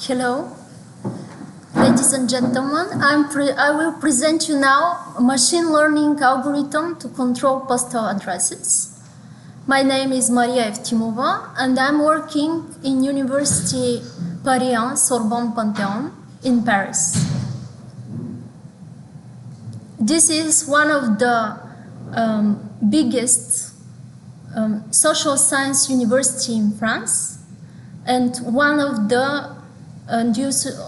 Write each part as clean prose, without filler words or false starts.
Hello, ladies and gentlemen. I will present you now a machine learning algorithm to control postal addresses. My name is Mariya Evtimova, and I'm working in University Paris Sorbonne Panthéon in Paris. This is one of the biggest social science university in France, and one of the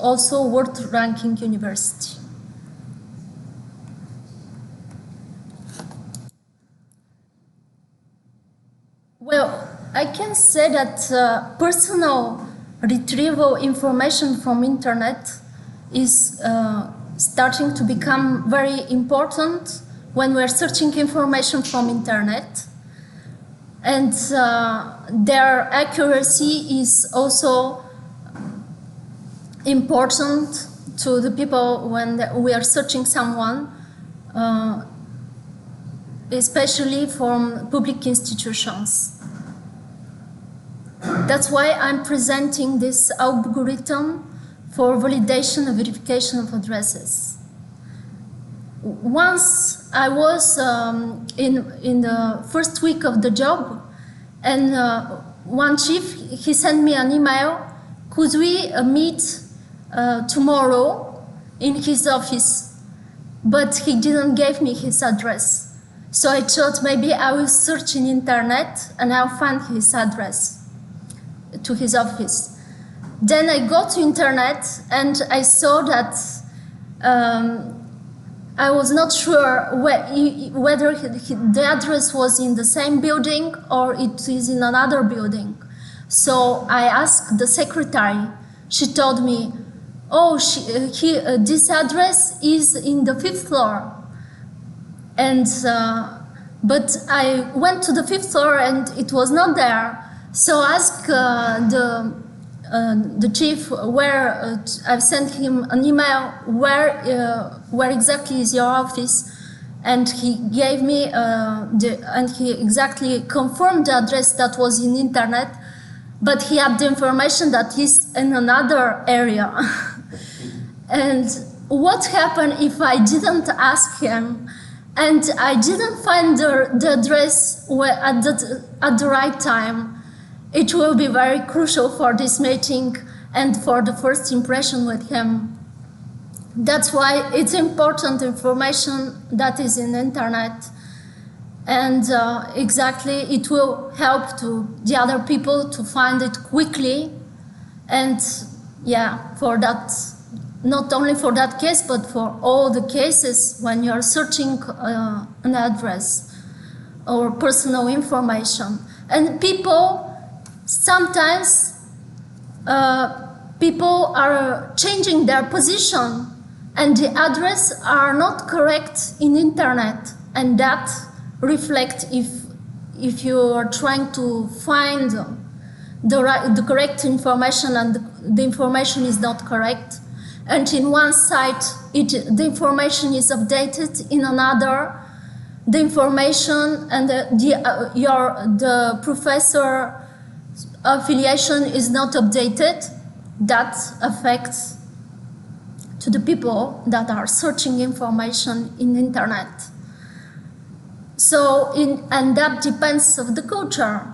also world ranking university. Well, I can say that personal retrieval information from internet is starting to become very important when we're searching information from internet, and their accuracy is also important to the people when we are searching someone, especially from public institutions. That's why I'm presenting this algorithm for validation and verification of addresses. Once I was in the first week of the job, and one chief, he sent me an email, could we meet tomorrow in his office, but he didn't give me his address. So I thought maybe I will search in internet and I'll find his address to his office. Then I go to internet and I saw that I was not sure whether the address was in the same building or it is in another building. So I asked the secretary. She told me, oh, this address is in the 5th floor. And but I went to the 5th floor and it was not there. So I asked the chief where I've sent him an email where exactly is your office, and he gave me and he exactly confirmed the address that was in internet, but he had the information that he's in another area. And what happened if I didn't ask him and I didn't find the address at the right time? It will be very crucial for this meeting and for the first impression with him. That's why it's important information that is in the internet, and exactly it will help to the other people to find it quickly. And yeah, for that, not only for that case, but for all the cases when you're searching an address or personal information. And people, sometimes people are changing their position and the address are not correct in internet, and that reflects if you are trying to find the correct information and the information is not correct. And in one site, the information is updated, in another, the information and the professor affiliation is not updated. That affects to the people that are searching information in internet. So, and that depends on the culture.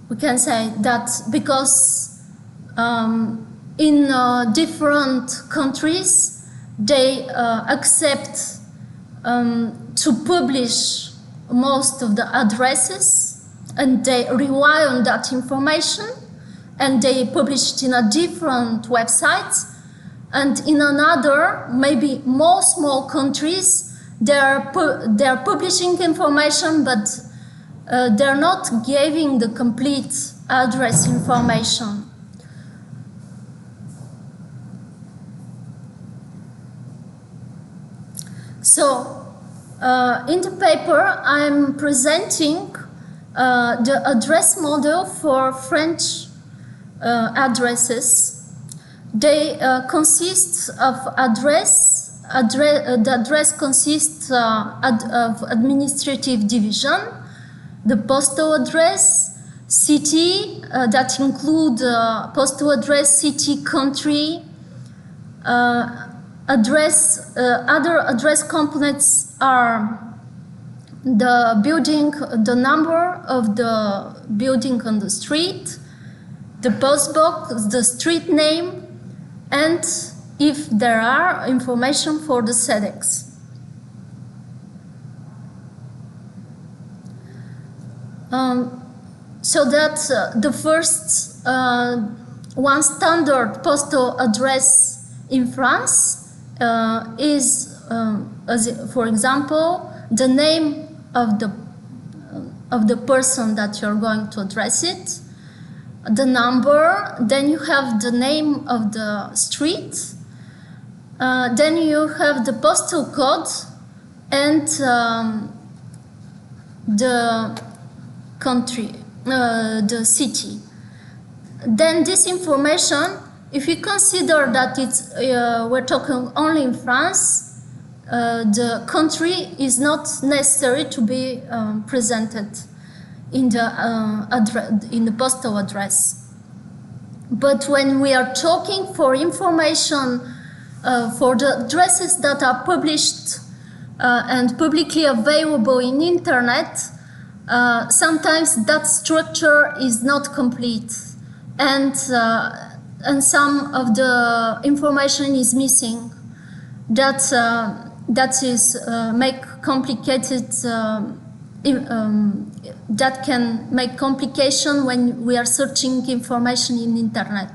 We can say that because in different countries, they accept to publish most of the addresses, and they rely on that information, and they publish it in a different website. And in another, maybe more small countries, they're publishing information, but they're not giving the complete address information. So, in the paper, I'm presenting the address model for French addresses. They consist of the address consists of administrative division, the postal address, city that include postal address, city, country, address. Other address components are the building, the number of the building on the street, the postbox, the street name, and if there are information for the sedex. So that the first one standard postal address in France is, for example, the name of the person that you're going to address it, the number, then you have the name of the street, then you have the postal code and the country, the city. Then this information, if you consider that it's we're talking only in France, the country is not necessary to be presented in the postal address. But when we are talking for information for the addresses that are published and publicly available in internet, sometimes that structure is not complete, and some of the information is missing. That is make complicated. That can make complication when we are searching information in internet.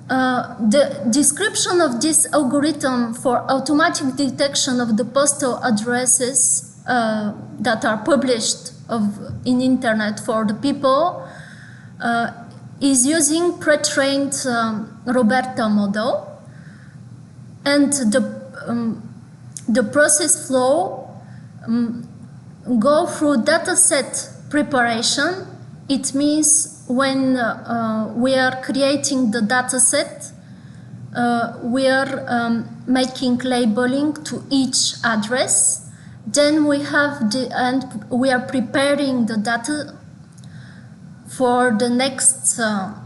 The description of this algorithm for automatic detection of the postal addresses that are published in internet for the people is using pre-trained Roberto model, and the process flow go through dataset preparation. It means when we are creating the dataset, we are making labeling to each address. Then we have we are preparing the data for the next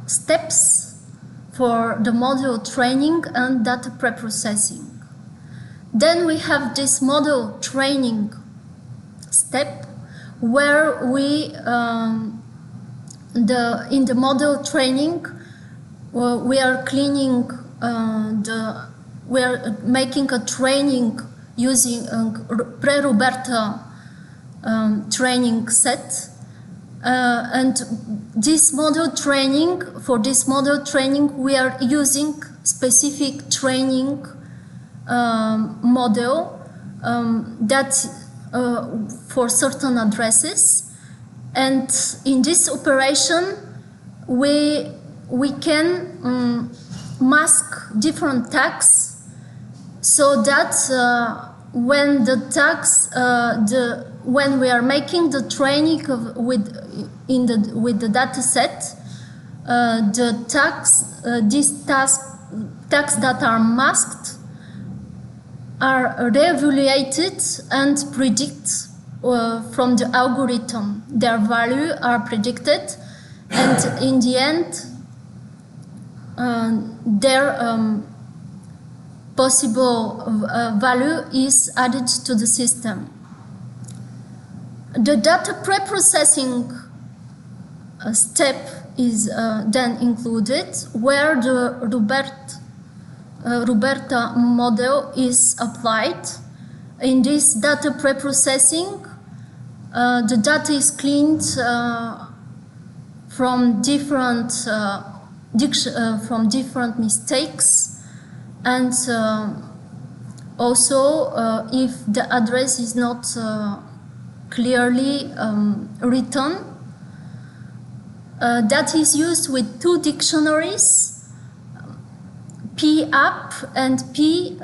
steps for the model training and data preprocessing. Then we have this model training step where we in the model training we are cleaning we are making a training using pre-Roberto training set, and this model training, for this model training we are using specific training model that for certain addresses, and in this operation we can mask different tags, so that when the tags, when we are making the training with the data set, the tags, these tags that are masked are re-evaluated and predict from the algorithm. Their value are predicted, and in the end, their possible value is added to the system. The data preprocessing step is then included, where the Roberto model is applied. In this data preprocessing, the data is cleaned from different mistakes, and also if the address is not clearly written. That is used with two dictionaries, P-app and P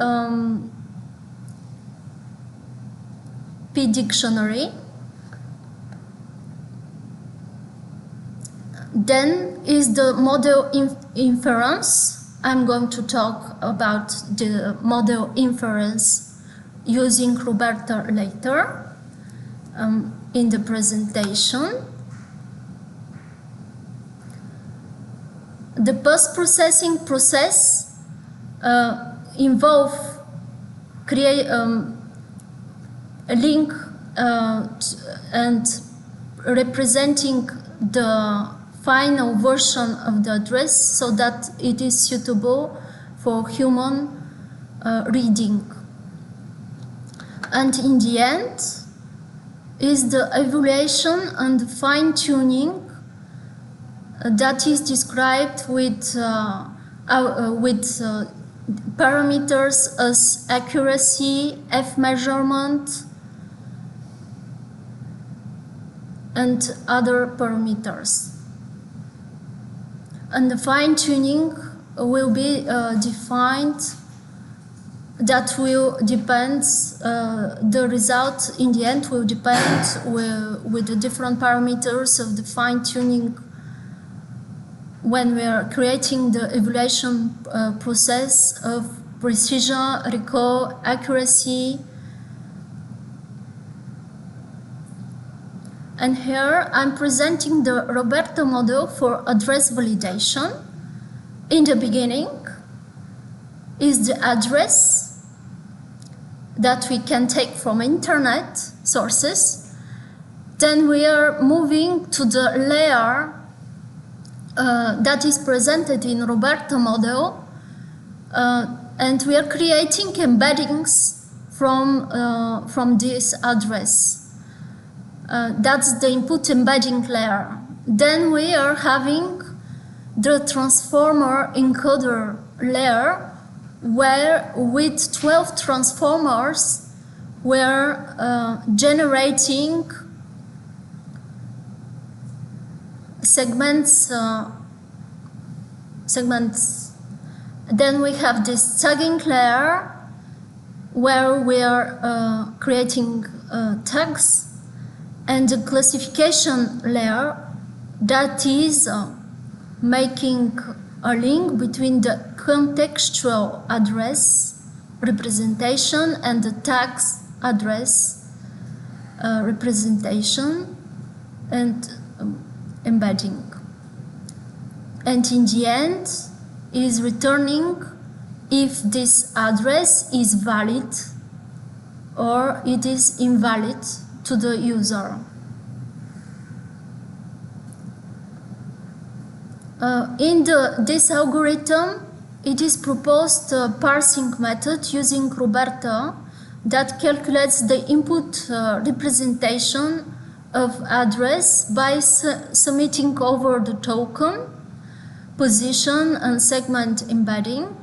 dictionary. Then is the model inference. I'm going to talk about the model inference using Roberto later in the presentation. The post-processing process involve create a link and representing the final version of the address so that it is suitable for human reading. And in the end is the evaluation and fine-tuning that is described with parameters as accuracy, F measurement, and other parameters. And the fine-tuning will be defined. That will depend, the result in the end will depend with the different parameters of the fine-tuning when we are creating the evaluation process of precision, recall, accuracy. And here I'm presenting the Roberto model for address validation. In the beginning is the address that we can take from internet sources. Then we are moving to the layer that is presented in Roberto model, and we are creating embeddings from this address. That's the input embedding layer. Then we are having the transformer encoder layer, where with 12 transformers we're generating segments. Then we have this tagging layer where we are creating tags, and the classification layer that is making a link between the contextual address representation and the tags address representation and embedding. And in the end is returning if this address is valid or it is invalid to the user. In this algorithm, it is proposed a parsing method using Roberto that calculates the input representation of address by submitting over the token, position and segment embedding.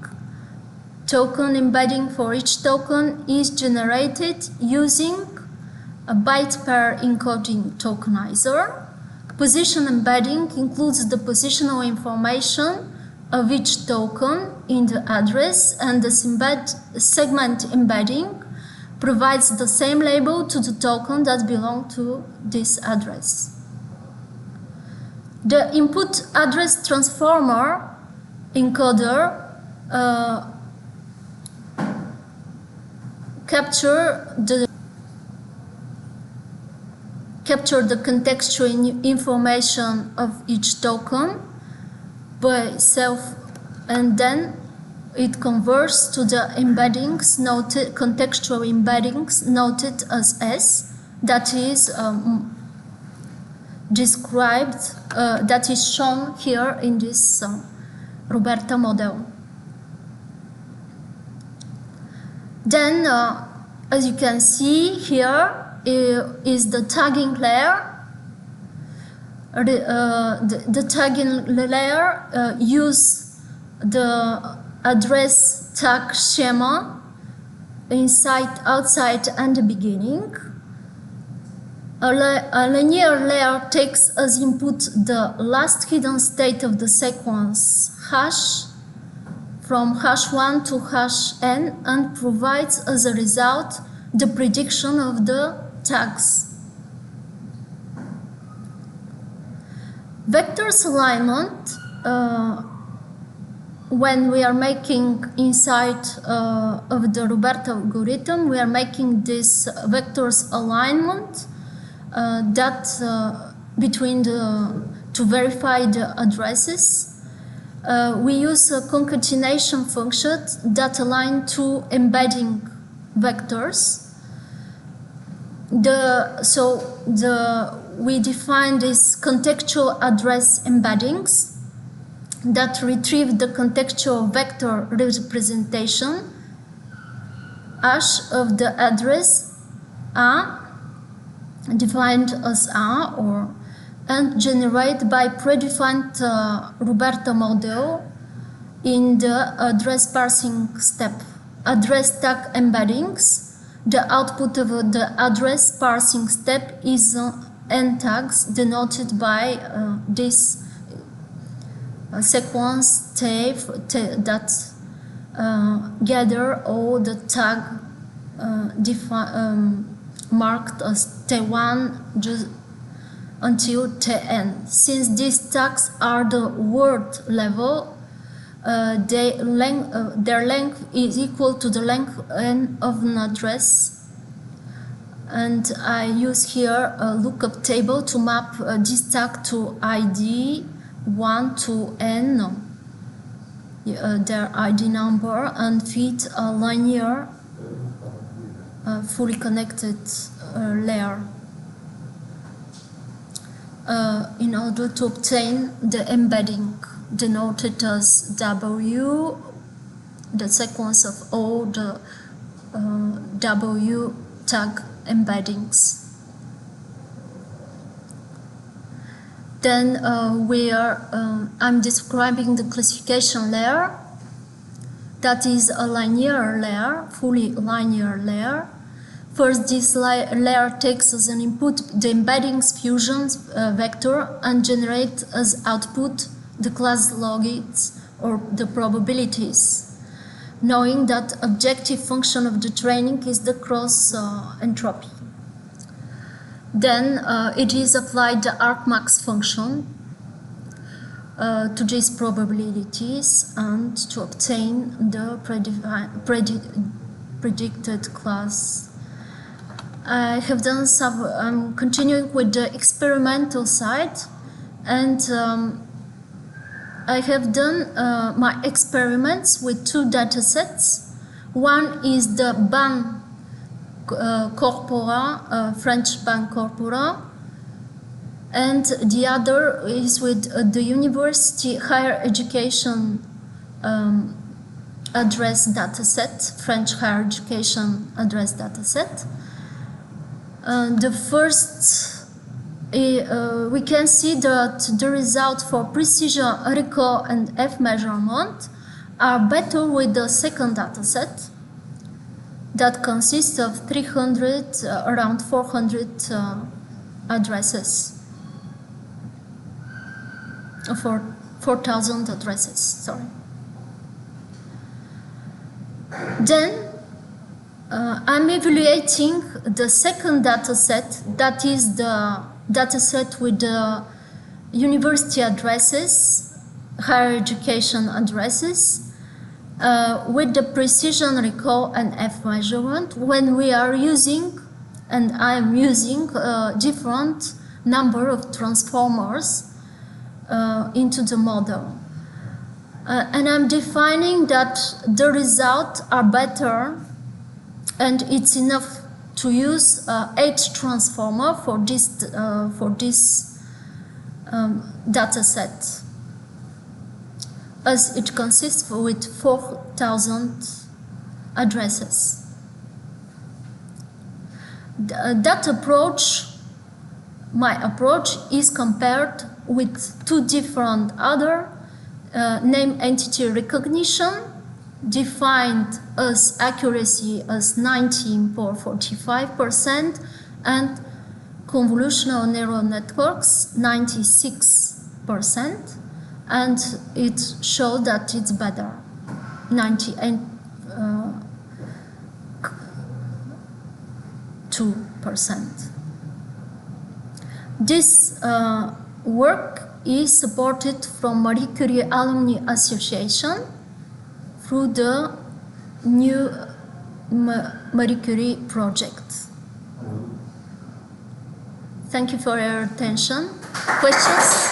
Token embedding for each token is generated using a byte pair encoding tokenizer. Position embedding includes the positional information of each token in the address, and the segment embedding provides the same label to the token that belongs to this address. The input address transformer encoder capture the contextual information of each token by self, and then it converts to the embeddings noted, contextual embeddings noted as S, that is described, that is shown here in this Roberto model. Then, as you can see here, is the tagging layer. The tagging layer use the address tag schema inside, outside, and the beginning. A linear layer takes as input the last hidden state of the sequence hash from hash 1 to hash n and provides as a result the prediction of the tags. Vectors alignment, when we are making inside of the Roberto algorithm, we are making this vectors alignment that between to verify the addresses. we use a concatenation function that align two embedding vectors. We define these contextual address embeddings that retrieve the contextual vector representation hash of the address A, defined as A, and generate by predefined Roberto model in the address parsing step. Address tag embeddings. The output of the address parsing step is n tags denoted by this sequence that gather all the tag marked as T1 until Tn. Since these tags are the word level, their length is equal to the length n of an address. And I use here a lookup table to map this tag to ID 1 to n, their ID number, and feed a linear, fully connected layer in order to obtain the embedding denoted as W, the sequence of all the W tag embeddings. Then I'm describing the classification layer. That is a linear layer, fully linear layer. First, this layer takes as an input the embeddings fusion vector and generates as output the class logits or the probabilities, knowing that objective function of the training is the cross entropy. Then it is applied the argmax function to these probabilities and to obtain the predicted class. I'm continuing with the experimental side, and I have done my experiments with two datasets. One is the BAN corpora, French BAN corpora, and the other is with the university higher education address dataset, French higher education address dataset. The first, we can see that the result for precision, recall, and F measurement are better with the second dataset that consists of 300, around 400 addresses, for 4,000 addresses, sorry. Then I'm evaluating the second dataset, that is the dataset with the university addresses, higher education addresses, with the precision recall and F measurement when we are using, and I am using different number of transformers into the model. And I'm defining that the results are better, and it's enough to use H transformer for this data set, as it consists with 4,000 addresses. That approach, my approach, is compared with two different other name entity recognition, defined as accuracy as 19.45% and convolutional neural networks 96%, and it showed that it's better, 98.2%. This work is supported from Marie Curie Alumni Association through the new Marie Curie project. Thank you for your attention. Questions?